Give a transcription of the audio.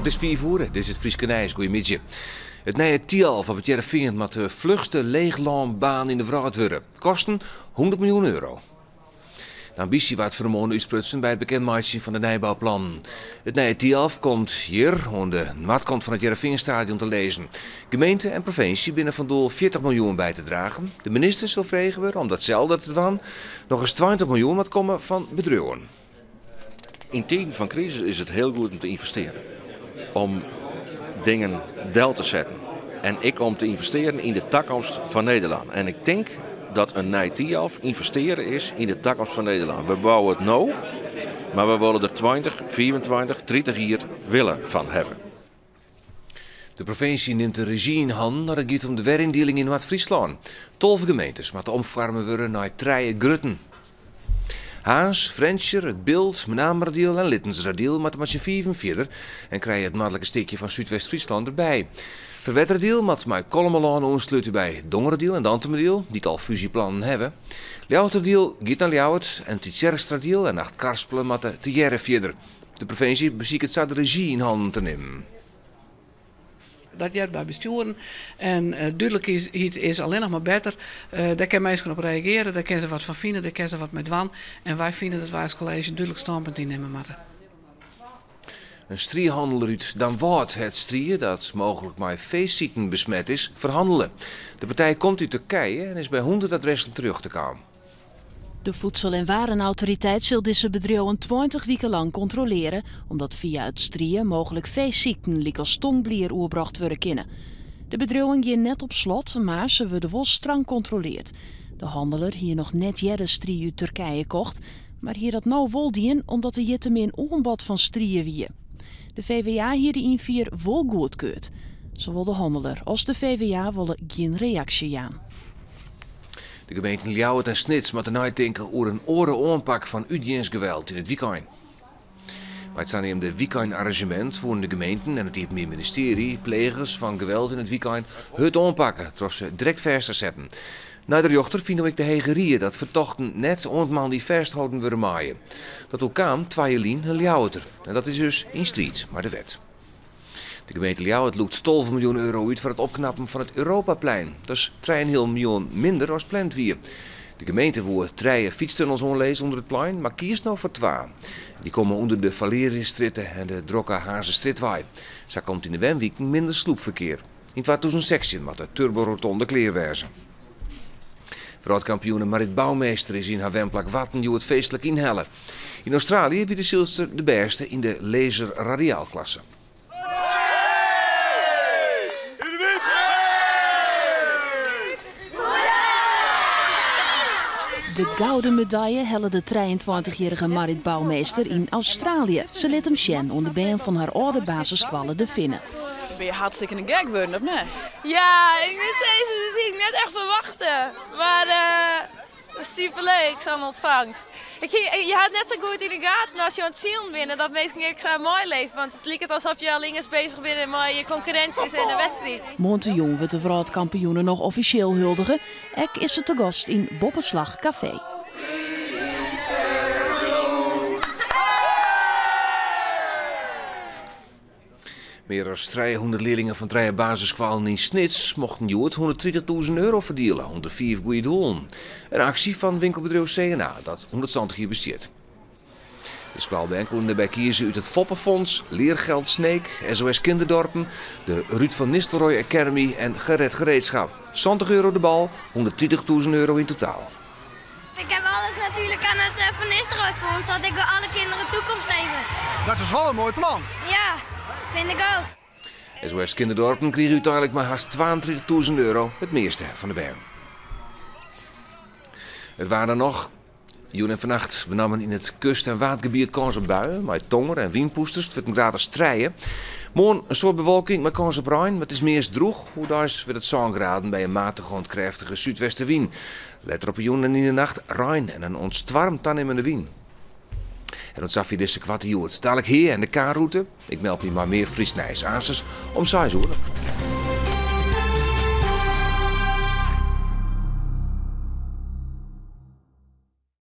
Het is 4 uur, dit is het Frieske Nijs. Goedemiddag. Het nieuwe Tialf van het Heerenveen met de vlugste leeglandbaan in de vracht worden. Kosten 100 miljoen euro. De ambitie wordt vermogen uitsprutsen bij het bekendmaken van de nijbouwplan. Het nieuwe Tialf komt hier aan de noordkant van het Heerenveenstadion te lezen. Gemeente en provincie binnen van doel 40 miljoen bij te dragen. De minister zo vregen we, om datzelfde te doen, nog eens 20 miljoen wat komen van bedrijven. In tijden van crisis is het heel goed om te investeren. Om dingen deel te zetten. En om te investeren in de toekomst van Nederland. En ik denk dat een Nijtialf investeren is in de toekomst van Nederland. We bouwen het nu, maar we willen er 20, 24, 30 jaar willen van hebben. De provincie neemt de regie in handen naar het gaat om de werindeling in Noord-Friesland. 12 gemeentes moeten omvormen worden naar 3 grutten. Haas, Frenscher, het Bild, Menamerdiel en Littensradiel met z'n 4 verder en krijgen het noordelijke steekje van Zuidwest-Friesland erbij. Verwetterdiel met Kolmelaan aansluiten bij Dongerdiel en Dantemdiel, die al fusieplannen hebben. Ljouwerdiel gaat naar Ljouwert en Titjerkstradiel en Acht-Karspelen met de Tijere verder. De provincie beziekt het zo de regie in handen te nemen. Dat jaar bij besturen en duidelijkheid is alleen nog maar beter. Daar kan mensen op reageren, daar kunnen ze wat van vinden, daar kunnen ze wat mee doen. En wij vinden dat wij als college een duidelijk standpunt innemen moeten. Een striehandel uit dan wordt het strieën dat mogelijk met feestziekten besmet is, verhandelen. De partij komt uit Turkije en is bij 100 adressen terug te komen. De Voedsel- en Warenautoriteit zal deze bedrijven 20 weken lang controleren, omdat via het strieën mogelijk feestziekten, zoals tongblier, oorbracht worden kunnen. De bedrijven gaan net op slot, maar ze worden wel streng controleerd. De handelaar hier nog net jaren strie uit Turkije kocht, maar hier dat nou wel dien omdat er hier te min aanbod van strieën wie. De VWA hierin vier wel goedkeurt. Zowel de handelaar als de VWA willen geen reactie aan. De gemeenten Ljouwert en Snits moeten nadenken over een oren-aanpak van uitgeweld in het weekend. Maar het zijn in de weekend-arrangement voor de gemeenten en het ministerie plegers van geweld in het weekend het aanpakken, terwijl ze direct vast zetten. Na de jochter vinden ik de hegerieën dat vertochten net ontman die vasthouden willen maaien. Dat ook kwam 2 lien en Ljouwerter. En dat is dus in strijd met de wet. De gemeente Ljouwert loekt 12 miljoen euro uit voor het opknappen van het Europaplein. Dat is 3,5 miljoen minder als pland weer. De gemeente wil 3 fietstunnels onlezen onder het plein, maar kiest nou voor 2. Die komen onder de Valeriusstritten en de Drokka-Hazenstritwaai. Zo komt in de Wenweek minder sloepverkeer. In 2016 met de turborotonde kleerwijzen. Wereldkampioene Marit Bouwmeester is in haar wemplak Watten het feestelijk inhellen. In Australië wie de Silster de beste in de laser radiaalklasse. De gouden medaille helle de 23-jarige Marit Bouwmeester in Australië. Ze liet hem sjen onder de been van haar oude basisschool de Vinnen. Ben je hartstikke een gag worden, of nee? Ja, ik moet zeggen, dat had ik net echt verwachten. Maar dat is superleuk, zo'n ontvangst. Je had net zo goed in de gaten als je aan het zien bent dat meestal ik zo mooi leven. Want het lijkt alsof je alleen eens bezig bent met je concurrenties in de wedstrijd. Montejong wordt de wereldkampioenen nog officieel huldigen. Ek is ze te gast in Boppenslag Café. Meer dan 300 leerlingen van 3 basisscholen in Snits mochten Jood 120.000 euro verdelen onder 4 goede doelen. Een actie van winkelbedrijf CNA dat 120 jaar besteedt. De schoolbank kon daarbij kiezen uit het Foppenfonds, Leergeld Sneek, SOS Kinderdorpen, de Ruud van Nistelrooy Academy en Gered Gereedschap. 20 euro de bal, 120.000 euro in totaal. Ik heb alles natuurlijk aan het Van Nistelrooy Fonds, want ik wil alle kinderen toekomst geven. Dat is wel een mooi plan. Ja, vind ik ook. SOS Kinderdorpen kreeg uiteindelijk maar haast 22.000 euro, het meeste van de band. Het waren er nog. Joen en vannacht benamen in het kust- en watergebied kans op buien, met tonger en wienpoesters. Het werd een gratis strijden. Morgen een soort bewolking met kans op rein, maar het is meer droog. Hoe daar is werd het 7 graden bij een matige ontkrachtige zuidwestenwind. Let op Joen en in de nacht rein en een ontstwarmd aannemende wind. En dat zag je deze kwartier. Dadelijk hier en de K-route. Ik meld me maar meer Fries Nijs aansers om 6 uur.